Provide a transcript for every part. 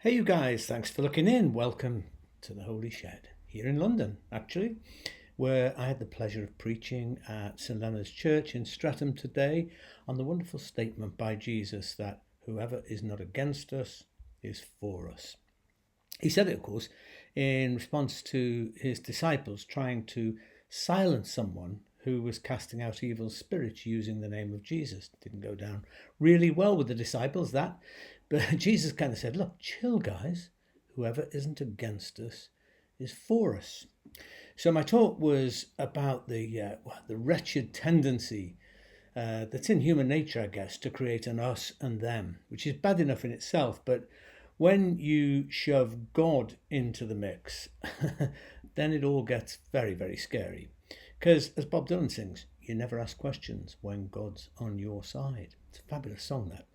Hey, you guys, thanks for looking in. Welcome to the Holy Shed here in London, actually, where I had the pleasure of preaching at St. Leonard's Church in Streatham today on the wonderful statement by Jesus that whoever is not against us is for us. He said it, of course, in response to his disciples trying to silence someone who was casting out evil spirits using the name of Jesus. Didn't go down really well with the disciples, that. But Jesus kind of said, look, chill, guys. Whoever isn't against us is for us. So my talk was about the wretched tendency that's in human nature, I guess, to create an us and them, which is bad enough in itself. But when you shove God into the mix, then it all gets very, very scary. Because, as Bob Dylan sings, you never ask questions when God's on your side. It's a fabulous song, that.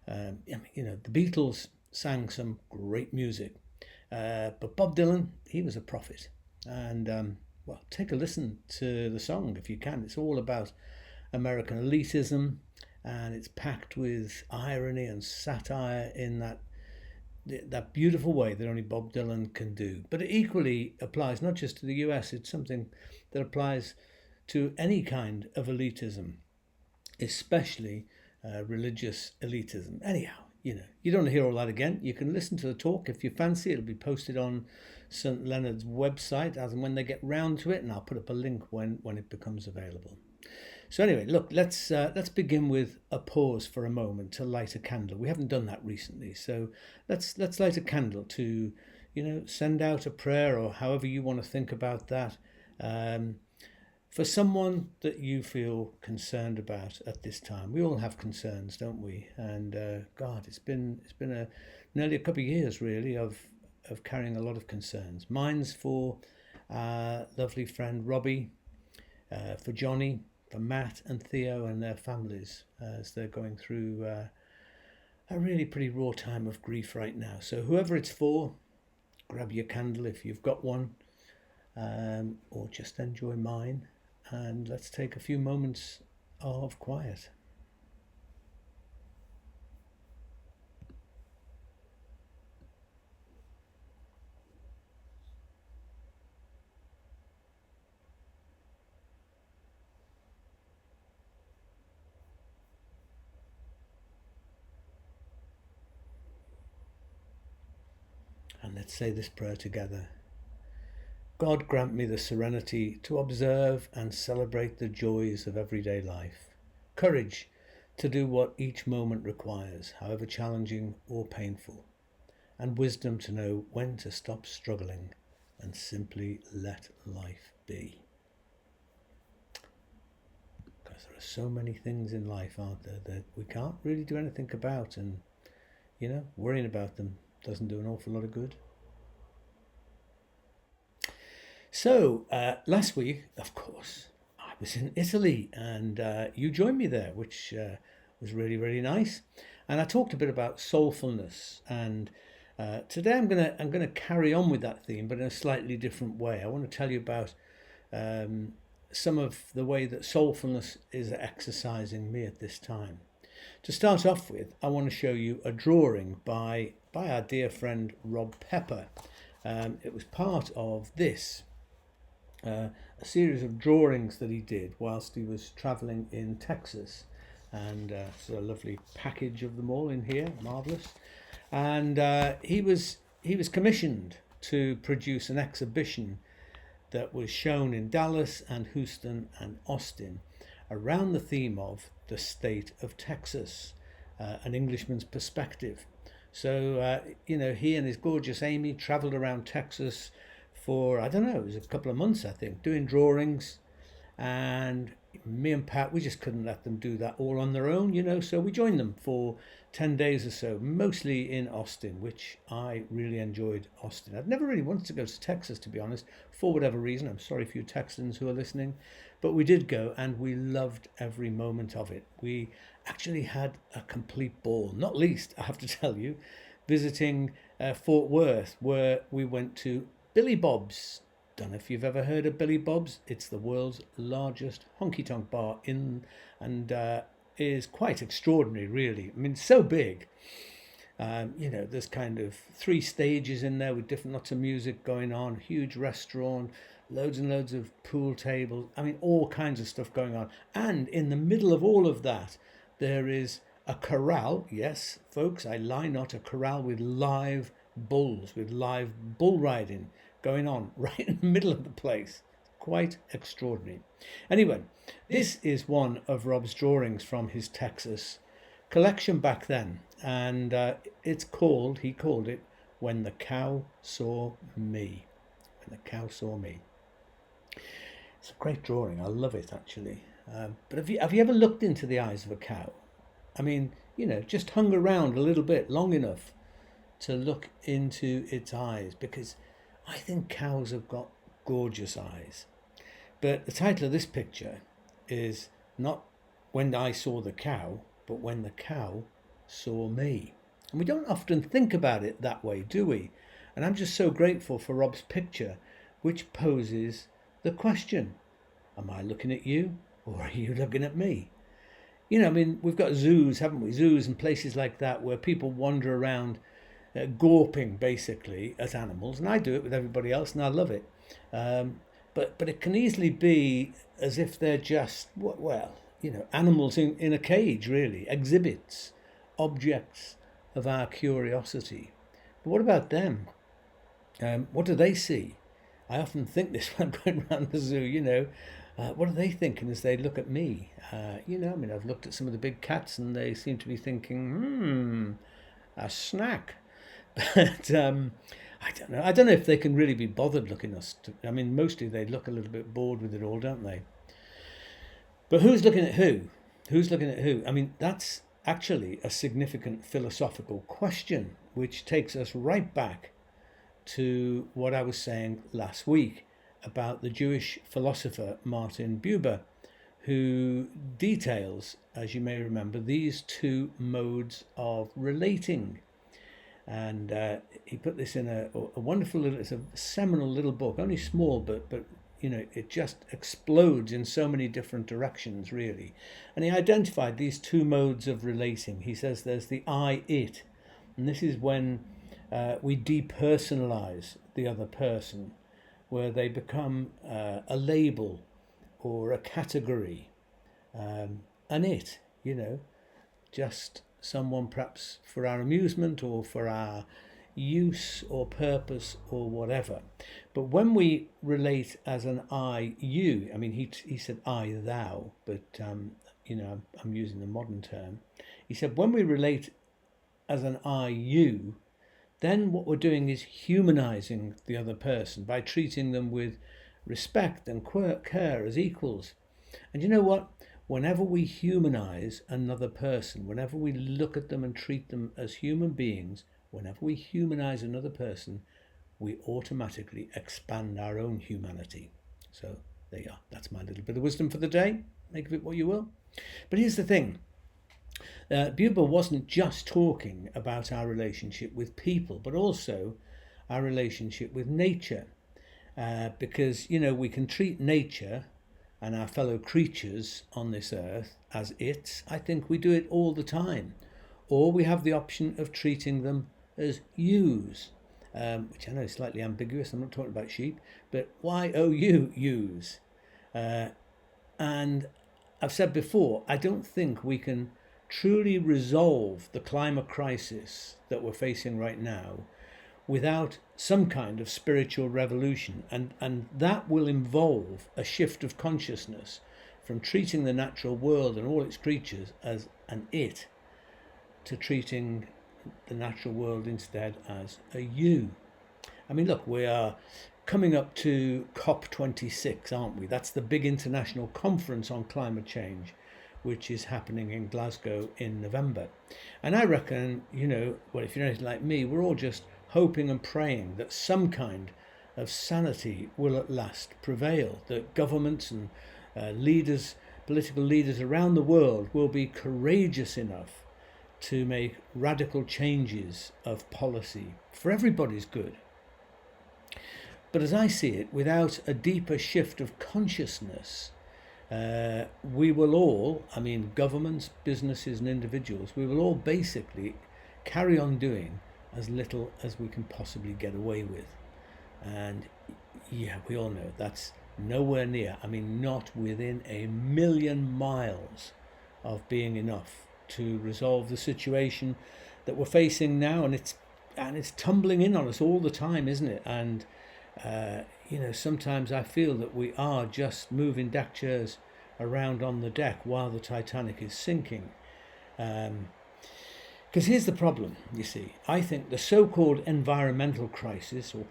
The Beatles sang some great music. But Bob Dylan, he was a prophet. And, take a listen to the song if you can. It's all about American elitism, and it's packed with irony and satire in that beautiful way that only Bob Dylan can do. But it equally applies not just to the US, it's something that applies to any kind of elitism, especially religious elitism. Anyhow, you don't hear all that again. You can listen to the talk if you fancy. It'll be posted on St. Leonard's website as and when they get round to it, and I'll put up a link when it becomes available. So anyway, look, let's begin with a pause for a moment to light a candle. We haven't done that recently, so let's light a candle to, send out a prayer or however you want to think about that, for someone that you feel concerned about at this time. We all have concerns, don't we? And God, it's been nearly a couple of years really of carrying a lot of concerns. Mine's for our lovely friend Robbie, for Johnny, for Matt and Theo and their families as they're going through a really pretty raw time of grief right now. So whoever it's for, grab your candle if you've got one, or just enjoy mine, and let's take a few moments of quiet. And let's say this prayer together. God, grant me the serenity to observe and celebrate the joys of everyday life, courage to do what each moment requires, however challenging or painful, and wisdom to know when to stop struggling and simply let life be. Because there are so many things in life, aren't there, that we can't really do anything about, and worrying about them doesn't do an awful lot of good. So last week, of course, I was in Italy, and you joined me there, which was really, really nice. And I talked a bit about soulfulness, and today I'm gonna carry on with that theme, but in a slightly different way. I want to tell you about some of the way that soulfulness is exercising me at this time. To start off with, I want to show you a drawing by our dear friend Rob Pepper. It was part of a series of drawings that he did whilst he was travelling in Texas. And so a lovely package of them all in here, marvellous. And he was commissioned to produce an exhibition that was shown in Dallas and Houston and Austin around the theme of the state of Texas, an Englishman's perspective. So, he and his gorgeous Amy travelled around Texas for, I don't know, it was a couple of months, I think, doing drawings. And me and Pat, we just couldn't let them do that all on their own, so we joined them for 10 days or so, mostly in Austin, which I really enjoyed Austin. I'd never really wanted to go to Texas, to be honest, for whatever reason. I'm sorry for you Texans who are listening, but we did go and we loved every moment of it. We actually had a complete ball, not least, I have to tell you, visiting Fort Worth, where we went to Billy Bob's. Don't know if you've ever heard of Billy Bob's. It's the world's largest honky-tonk bar and is quite extraordinary, really. I mean, so big There's kind of 3 stages in there with different lots of music going on, huge restaurant, loads and loads of pool tables. I mean, all kinds of stuff going on. And in the middle of all of that, there is a corral. Yes, folks, I lie not, a corral with live bulls, with live bull riding going on right in the middle of the place. Quite extraordinary. Anyway, this is one of Rob's drawings from his Texas collection back then, and he called it When the Cow Saw Me. When the Cow Saw Me. It's a great drawing. I love it, actually. But have you ever looked into the eyes of a cow? I mean, just hung around a little bit long enough to look into its eyes, because I think cows have got gorgeous eyes. But the title of this picture is not When I Saw the Cow, but When the Cow Saw Me. And we don't often think about it that way, do we? And I'm just so grateful for Rob's picture, which poses the question, am I looking at you, or are you looking at me? We've got zoos, haven't we? Zoos and places like that where people wander around gawping, basically, at animals. And I do it with everybody else, and I love it. But it can easily be as if they're just, animals in a cage, really, exhibits, objects of our curiosity. But what about them? What do they see? I often think this when going around the zoo, what are they thinking as they look at me? I've looked at some of the big cats and they seem to be thinking, a snack. But I don't know. I don't know if they can really be bothered looking us. Mostly they look a little bit bored with it all, don't they? But who's looking at who? Who's looking at who? That's actually a significant philosophical question, which takes us right back to what I was saying last week about the Jewish philosopher Martin Buber, who details, as you may remember, these 2 modes of relating. And he put this in a wonderful it's a seminal little book, only small, but it just explodes in so many different directions, really. And he identified these 2 modes of relating. He says there's the I-it, and this is when we depersonalize the other person, where they become a label or a category, an it, just someone perhaps for our amusement or for our use or purpose or whatever. But when we relate as an I, you, he said I, thou, but I'm using the modern term. He said when we relate as an I, you, then what we're doing is humanizing the other person by treating them with respect and care as equals. And you know what? Whenever we humanize another person, whenever we look at them and treat them as human beings, whenever we humanize another person, we automatically expand our own humanity. So there you are. That's my little bit of wisdom for the day. Make of it what you will. But here's the thing. Buber wasn't just talking about our relationship with people, but also our relationship with nature. Because, we can treat nature and our fellow creatures on this earth as its. I think we do it all the time. Or we have the option of treating them as yous, which I know is slightly ambiguous. I'm not talking about sheep, but Y-O-U, yous. And I've said before, I don't think we can truly resolve the climate crisis that we're facing right now without some kind of spiritual revolution. And that will involve a shift of consciousness from treating the natural world and all its creatures as an it to treating the natural world instead as a you. Look, we are coming up to COP26, aren't we? That's the big international conference on climate change, which is happening in Glasgow in November. And I reckon, if you're anything like me, we're all just hoping and praying that some kind of sanity will at last prevail, that governments and political leaders around the world will be courageous enough to make radical changes of policy for everybody's good. But as I see it, without a deeper shift of consciousness, we will all, governments, businesses and individuals, we will all basically carry on doing as little as we can possibly get away with. And yeah, we all know that's nowhere near, I mean, not within a million miles of being enough to resolve the situation that we're facing now. And it's tumbling in on us all the time, isn't it? And sometimes I feel that we are just moving deck chairs around on the deck while the Titanic is sinking. Because here's the problem, you see. I think the so-called environmental crisis, or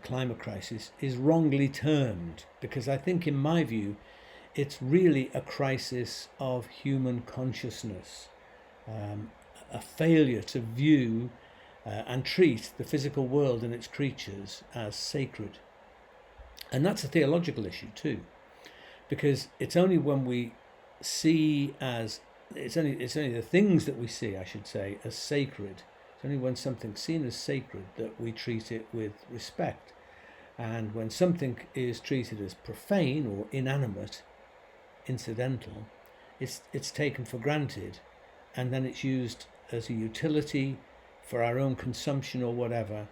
climate crisis, is wrongly termed, because I think, in my view, it's really a crisis of human consciousness, a failure to view and treat the physical world and its creatures as sacred. And that's a theological issue too, because it's only when we see it's only the things that we see, I should say, as sacred. It's only when something's seen as sacred that we treat it with respect. And when something is treated as profane or inanimate, incidental, it's taken for granted, and then it's used as a utility for our own consumption or whatever.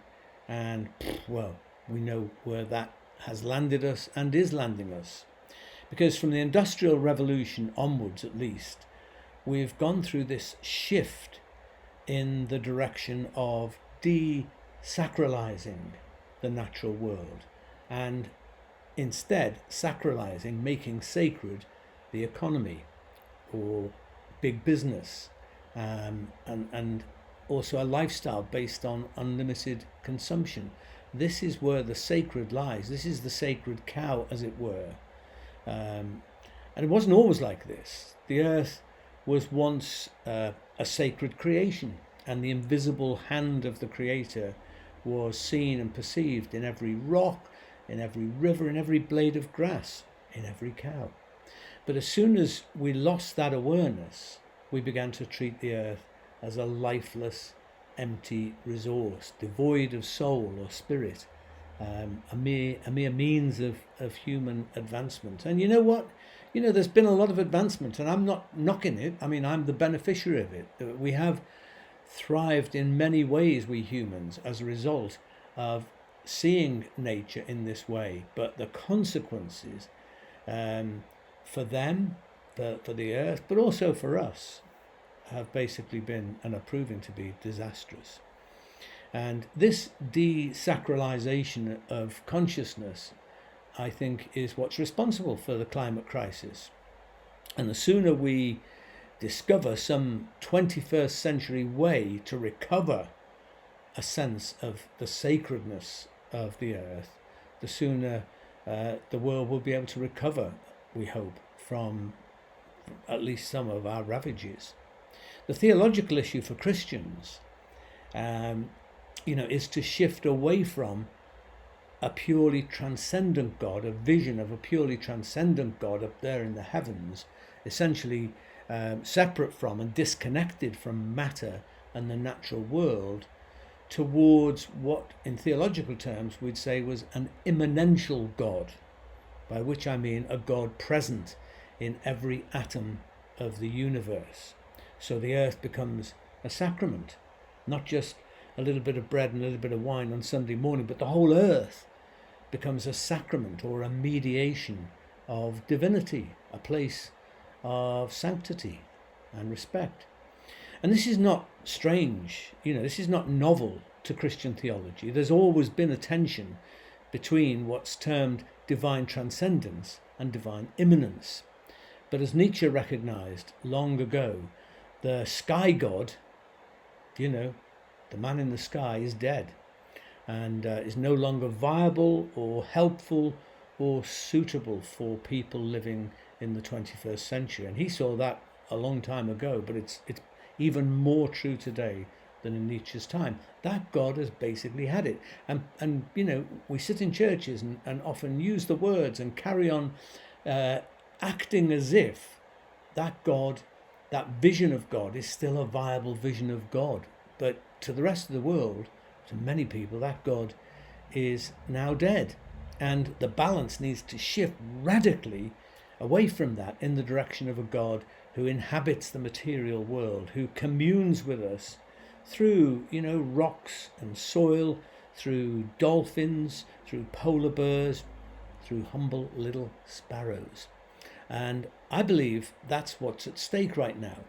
And well, we know where that has landed us and is landing us. Because from the Industrial Revolution onwards, at least, we've gone through this shift in the direction of desacralizing the natural world, and instead sacralizing, making sacred, the economy or big business, and also a lifestyle based on unlimited consumption. This is where the sacred lies. This is the sacred cow, as it were. And it wasn't always like this. The earth was once a sacred creation, and the invisible hand of the Creator was seen and perceived in every rock, in every river, in every blade of grass, in every cow. But as soon as we lost that awareness, we began to treat the earth as a lifeless, empty resource, devoid of soul or spirit, a mere means of human advancement. And you know what? There's been a lot of advancement, and I'm not knocking it. I mean, I'm the beneficiary of it. We have thrived in many ways, we humans, as a result of seeing nature in this way. But the consequences for them, for the earth, but also for us, have basically been and are proving to be disastrous. And this desacralization of consciousness, I think, is what's responsible for the climate crisis. And the sooner we discover some 21st century way to recover a sense of the sacredness of the earth, the sooner the world will be able to recover, we hope, from at least some of our ravages. The theological issue for Christians, is to shift away from a purely transcendent God, a vision of a purely transcendent God up there in the heavens, essentially separate from and disconnected from matter and the natural world, towards what in theological terms we'd say was an immanential God, by which I mean a God present in every atom of the universe. So the earth becomes a sacrament, not just a little bit of bread and a little bit of wine on Sunday morning, but the whole earth becomes a sacrament or a mediation of divinity, a place of sanctity and respect. And this is not strange, this is not novel to Christian theology. There's always been a tension between what's termed divine transcendence and divine immanence. But as Nietzsche recognized long ago, the sky god, the man in the sky, is dead, and is no longer viable or helpful or suitable for people living in the 21st century. And he saw that a long time ago, but it's even more true today than in Nietzsche's time. That God has basically had it. And we sit in churches and often use the words and carry on acting as if that God, that vision of God, is still a viable vision of God. But to the rest of the world, to many people, that God is now dead. And the balance needs to shift radically away from that in the direction of a God who inhabits the material world, who communes with us through, rocks and soil, through dolphins, through polar bears, through humble little sparrows. And I believe that's what's at stake right now.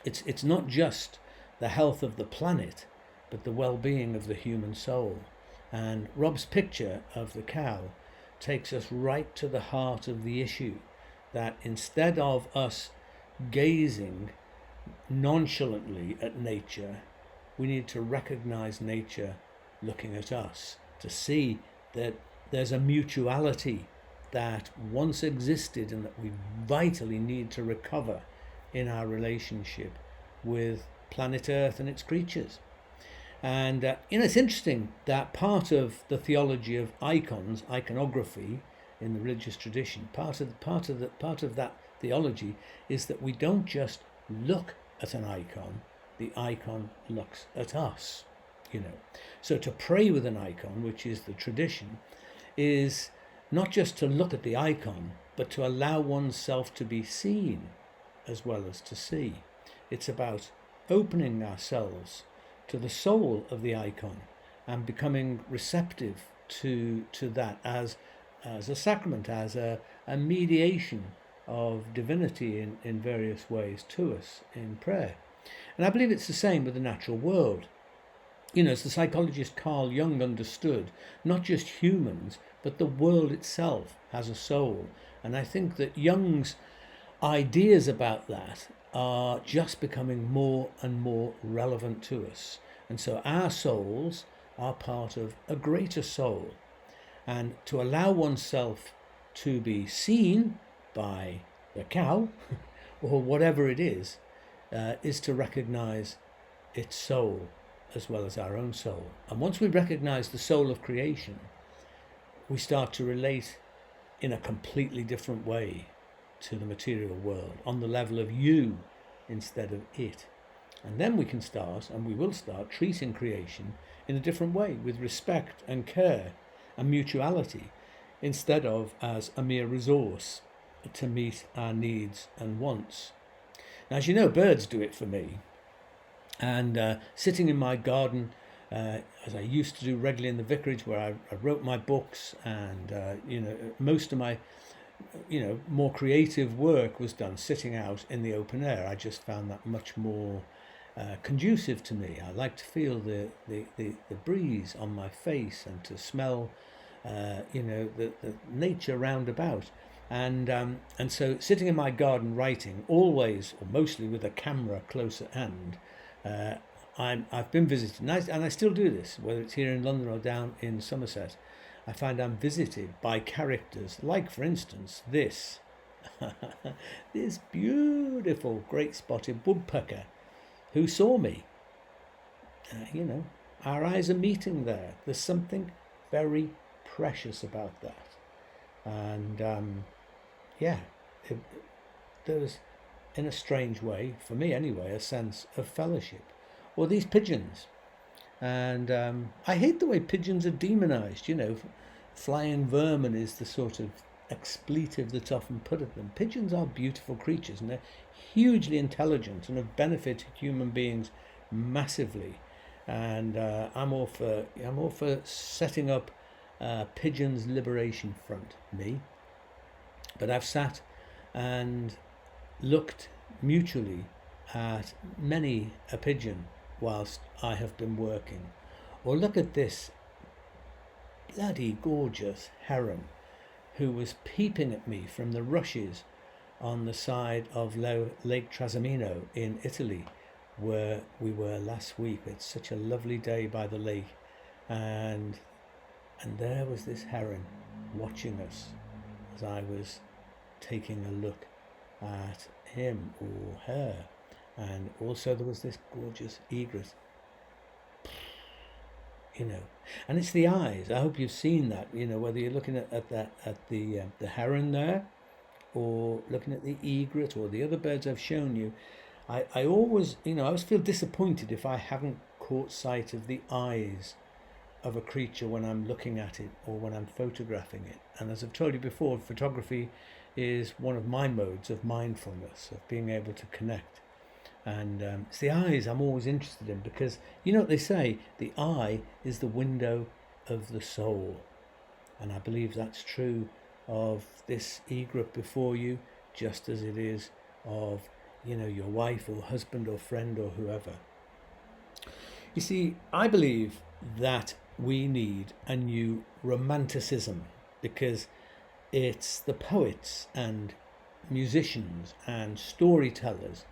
It's not just the health of the planet, but the well-being of the human soul. And Rob's picture of the cow takes us right to the heart of the issue, that instead of us gazing nonchalantly at nature, we need to recognize nature looking at us, to see that there's a mutuality that once existed and that we vitally need to recover in our relationship with planet Earth and its creatures. And it's interesting that part of the theology of icons, iconography in the religious tradition, part of that theology is that we don't just look at an icon; the icon looks at us. So to pray with an icon, which is the tradition, is not just to look at the icon, but to allow oneself to be seen as well as to see. It's about opening ourselves to the soul of the icon and becoming receptive to that as a sacrament, as a mediation of divinity in various ways to us in prayer. And I believe it's the same with the natural world. As the psychologist Carl Jung understood, not just humans, but the world itself has a soul. And I think that Jung's ideas about that are just becoming more and more relevant to us. And so our souls are part of a greater soul. And to allow oneself to be seen by the cow, or whatever it is to recognize its soul as well as our own soul. And once we recognize the soul of creation, we start to relate in a completely different way to the material world, on the level of you instead of it. And then we can start, and we will start, treating creation in a different way, with respect and care and mutuality, instead of as a mere resource to meet our needs and wants. Now, as you know, birds do it for me. And sitting in my garden, as I used to do regularly in the vicarage, where I wrote my books, and most of my more creative work was done sitting out in the open air. I just found that much more conducive to me. I like to feel the breeze on my face and to smell the nature round about. And so sitting in my garden writing, always or mostly with a camera close at hand, I've been visited, and I still do this, whether it's here in London or down in Somerset. I find I'm visited by characters like, for instance, this beautiful great-spotted woodpecker who saw me. Our eyes are meeting there. There's something very precious about that. And there was, in a strange way, for me anyway, a sense of fellowship. Or these pigeons. And I hate the way pigeons are demonized. Flying vermin is the sort of expletive that's often put at them. Pigeons are beautiful creatures, and they're hugely intelligent and have benefited human beings massively. And I'm all for setting up Pigeons Liberation Front, me. But I've sat and looked mutually at many a pigeon whilst I have been working. Or look at this bloody gorgeous heron who was peeping at me from the rushes on the side of Lake Trasimeno in Italy, where we were last week. It's such a lovely day by the lake, and there was this heron watching us as I was taking a look at him or her. And also there was this gorgeous egret, and it's the eyes. I hope you've seen that, whether you're looking at the heron there, or looking at the egret or the other birds I've shown you. I always feel disappointed if I haven't caught sight of the eyes of a creature when I'm looking at it or when I'm photographing it. And as I've told you before, photography is one of my modes of mindfulness, of being able to connect And it's the eyes I'm always interested in, because you know what they say, the eye is the window of the soul. And I believe that's true of this e-group before you, just as it is of, you know, your wife or husband or friend or whoever. You see, I believe that we need a new romanticism, because it's the poets and musicians and storytellers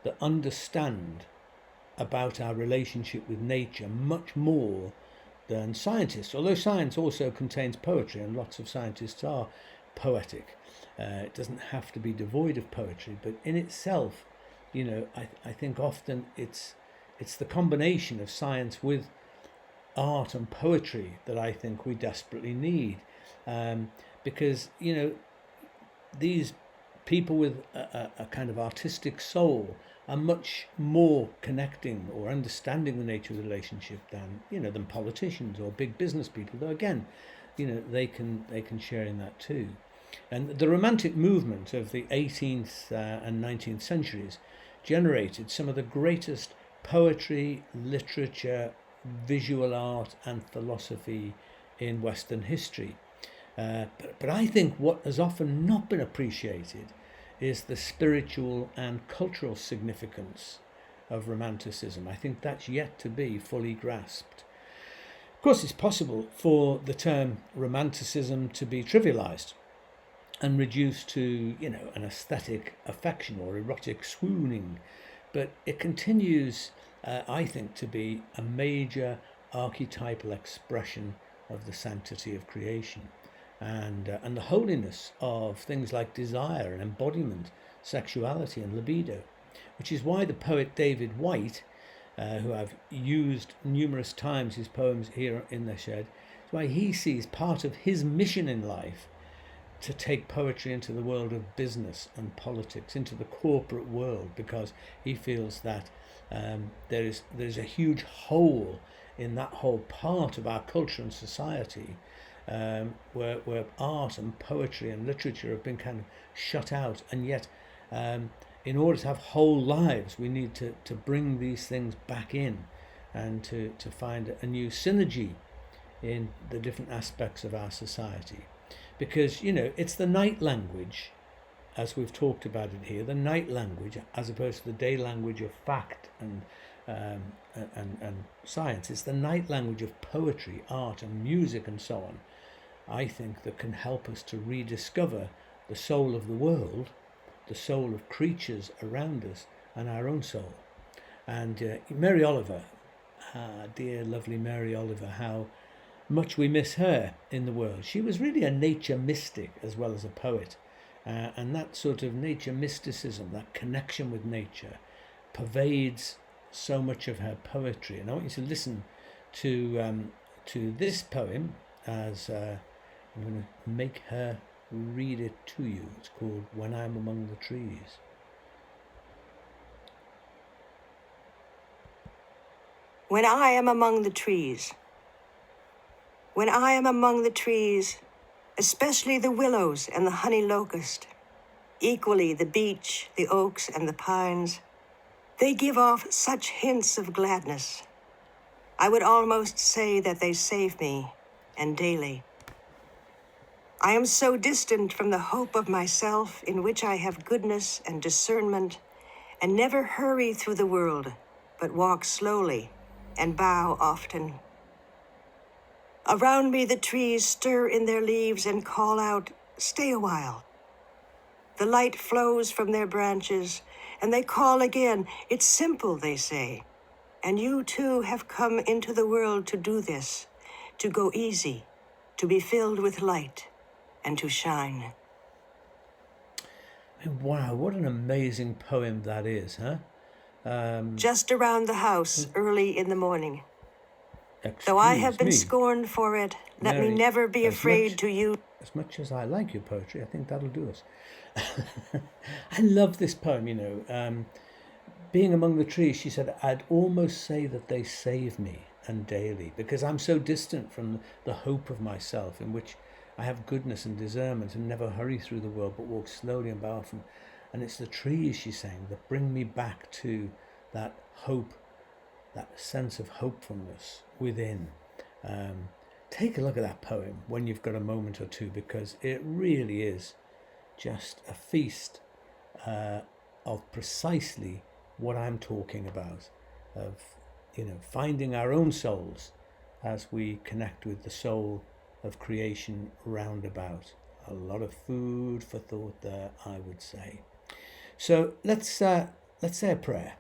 that understand about our relationship with nature much more than scientists, although science also contains poetry and lots of scientists are poetic. It doesn't have to be devoid of poetry, but in itself, you know, I think often it's the combination of science with art and poetry that I think we desperately need, because you know, these people with a kind of artistic soul are much more connecting or understanding the nature of the relationship than, you know, than politicians or big business people. Though again, you know, they can share in that too. And the Romantic movement of the 18th and 19th centuries generated some of the greatest poetry, literature, visual art, and philosophy in Western history. But I think what has often not been appreciated is the spiritual and cultural significance of Romanticism. I think that's yet to be fully grasped. Of course, it's possible for the term Romanticism to be trivialized and reduced to, you know, an aesthetic affection or erotic swooning, but it continues, I think, to be a major archetypal expression of the sanctity of creation, and the holiness of things like desire and embodiment, sexuality and libido, which is why the poet David Whyte, who I've used numerous times his poems here in the shed, is why he sees part of his mission in life to take poetry into the world of business and politics, into the corporate world, because he feels that there's a huge hole in that whole part of our culture and society, where art and poetry and literature have been kind of shut out, and yet in order to have whole lives we need to bring these things back in, and to find a new synergy in the different aspects of our society. Because, you know, it's the night language, as we've talked about it here, the night language, as opposed to the day language of fact and science. It's the night language of poetry, art and music and so on, I think, that can help us to rediscover the soul of the world, the soul of creatures around us, and our own soul. And Mary Oliver, dear lovely Mary Oliver, how much we miss her in the world. She was really a nature mystic as well as a poet, and that sort of nature mysticism, that connection with nature, pervades so much of her poetry. And I want you to listen to this poem as I'm going to make her read it to you. It's called When I'm Among the Trees. When I am among the trees. When I am among the trees, especially the willows and the honey locust, equally the beech, the oaks, and the pines, they give off such hints of gladness. I would almost say that they save me, and daily. I am so distant from the hope of myself, in which I have goodness and discernment, and never hurry through the world, but walk slowly and bow often. Around me the trees stir in their leaves and call out, "Stay a while." The light flows from their branches, and they call again. "It's simple," they say, "and you too have come into the world to do this, to go easy, to be filled with light, and to shine." And wow, what an amazing poem that is, huh? Just around the house early in the morning. Though I have been scorned for it, let me never be afraid to use. As much as I like your poetry, I think that'll do us. I love this poem, you know. Being among the trees, she said, I'd almost say that they save me, and daily, because I'm so distant from the hope of myself, in which I have goodness and discernment and never hurry through the world, but walk slowly and bow often. And it's the trees, she's saying, that bring me back to that hope, that sense of hopefulness within. Take a look at that poem when you've got a moment or two, because it really is just a feast of precisely what I'm talking about, of finding our own souls as we connect with the soul of creation roundabout. A lot of food for thought there, I would say. So let's say a prayer.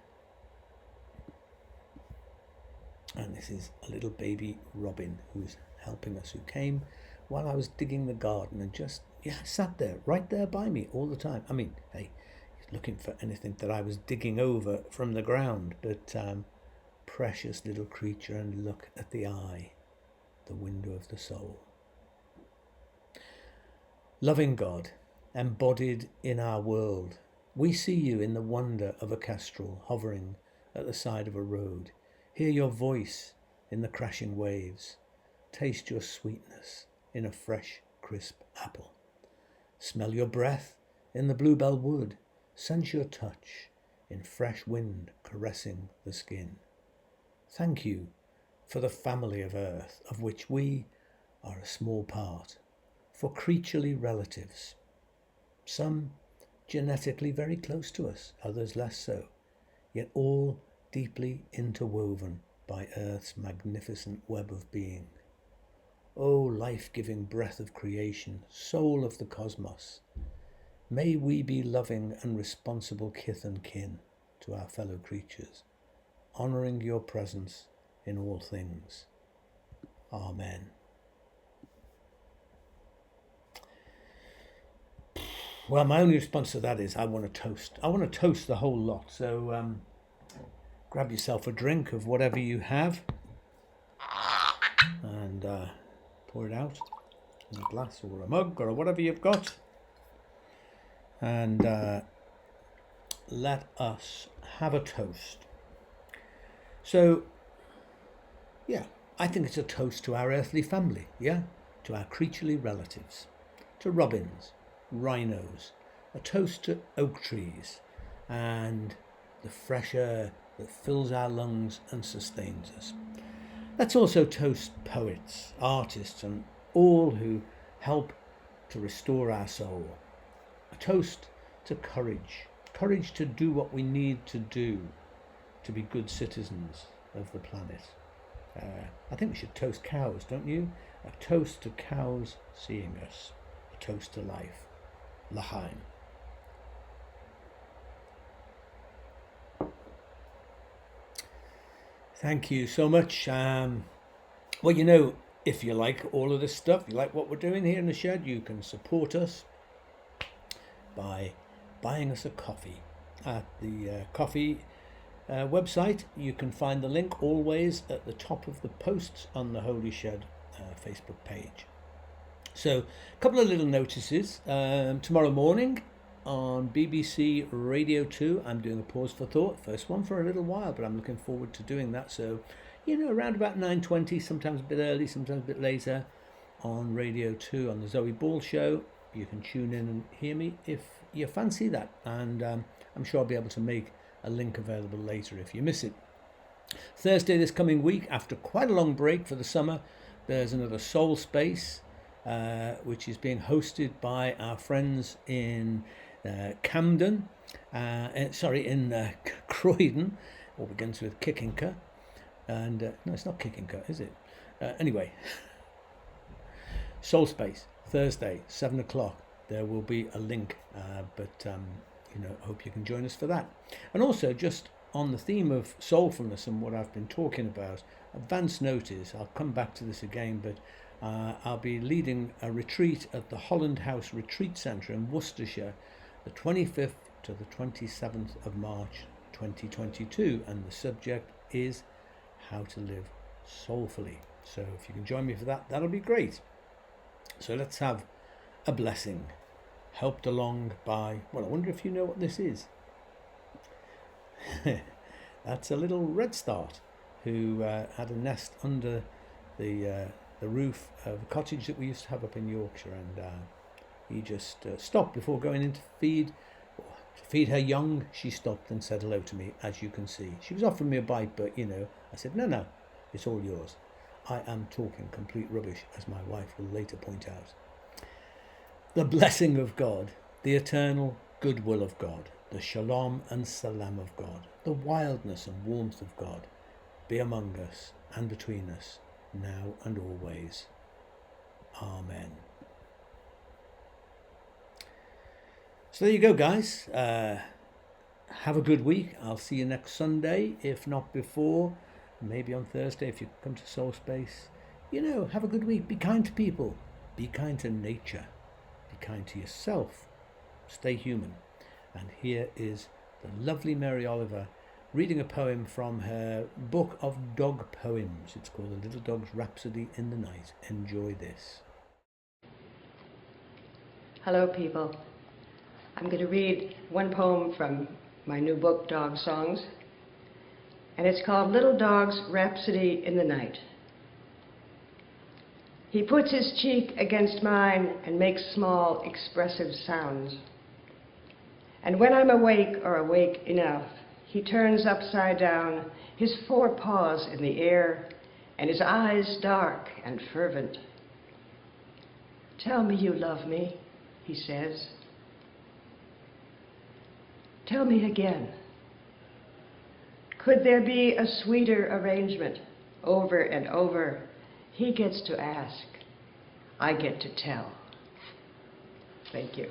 And this is a little baby Robin who's helping us, who came while I was digging the garden and just sat there, right there by me all the time. I mean, hey, he's looking for anything that I was digging over from the ground, but precious little creature, and look at the eye, the window of the soul. Loving God, embodied in our world, we see you in the wonder of a kestrel hovering at the side of a road. Hear your voice in the crashing waves. Taste your sweetness in a fresh, crisp apple. Smell your breath in the bluebell wood. Sense your touch in fresh wind caressing the skin. Thank you for the family of earth, of which we are a small part, for creaturely relatives, some genetically very close to us, others less so, yet all deeply interwoven by Earth's magnificent web of being. O life-giving breath of creation, soul of the cosmos, may we be loving and responsible kith and kin to our fellow creatures, honouring your presence in all things. Amen. Well, my only response to that is I want to toast. I want to toast the whole lot. So grab yourself a drink of whatever you have and pour it out in a glass or a mug or whatever you've got. And let us have a toast. So, I think it's a toast to our earthly family, to our creaturely relatives, to robins, rhinos, a toast to oak trees and the fresh air that fills our lungs and sustains us. Let's also toast poets, artists, and all who help to restore our soul. A toast to courage to do what we need to do to be good citizens of the planet. I think we should toast cows, don't you? A toast to cows seeing us. A toast to life. L'chaim. Thank you so much. Well, if you like all of this stuff, you like what we're doing here in the shed, you can support us by buying us a coffee at the coffee website. You can find the link always at the top of the posts on the Holy Shed Facebook page. So, a couple of little notices. Tomorrow morning on BBC Radio 2, I'm doing a Pause for Thought. First one for a little while, but I'm looking forward to doing that. So, around about 9:20, sometimes a bit early, sometimes a bit later, on Radio 2 on the Zoe Ball Show. You can tune in and hear me if you fancy that. And I'm sure I'll be able to make a link available later if you miss it. Thursday this coming week, after quite a long break for the summer, there's another Soul Space, which is being hosted by our friends in Camden, in Croydon, or begins with Kickinker. And no, it's not Kickinker, is it? Anyway, Soul Space, Thursday, 7 o'clock. There will be a link, but hope you can join us for that. And also, just on the theme of soulfulness and what I've been talking about, advance notice, I'll come back to this again, but I'll be leading a retreat at the Holland House Retreat Centre in Worcestershire, the 25th to the 27th of March 2022, and the subject is how to live soulfully. So if you can join me for that, that'll be great. So let's have a blessing, helped along by, I wonder if you know what this is. That's a little redstart who had a nest under the roof of a cottage that we used to have up in Yorkshire, and he just stopped before going in to feed, or To feed her young, she stopped and said hello to me, as you can see. She was offering me a bite, but I said, no, it's all yours. I am talking complete rubbish, as my wife will later point out. The blessing of God, the eternal goodwill of God, the shalom and salam of God, the wildness and warmth of God, be among us and between us, now and always. Amen. So there you go, guys. Have a good week. I'll see you next Sunday, if not before. Maybe on Thursday if you come to Soul Space. Have a good week. Be kind to people. Be kind to nature. Be kind to yourself. Stay human. And here is the lovely Mary Oliver reading a poem from her book of dog poems. It's called The Little Dog's Rhapsody in the Night. Enjoy this. Hello, people. I'm going to read one poem from my new book, Dog Songs, and it's called Little Dog's Rhapsody in the Night. He puts his cheek against mine and makes small, expressive sounds. And when I'm awake or awake enough, he turns upside down, his forepaws in the air, and his eyes dark and fervent. Tell me you love me, he says. Tell me again. Could there be a sweeter arrangement? Over and over, he gets to ask, I get to tell. Thank you.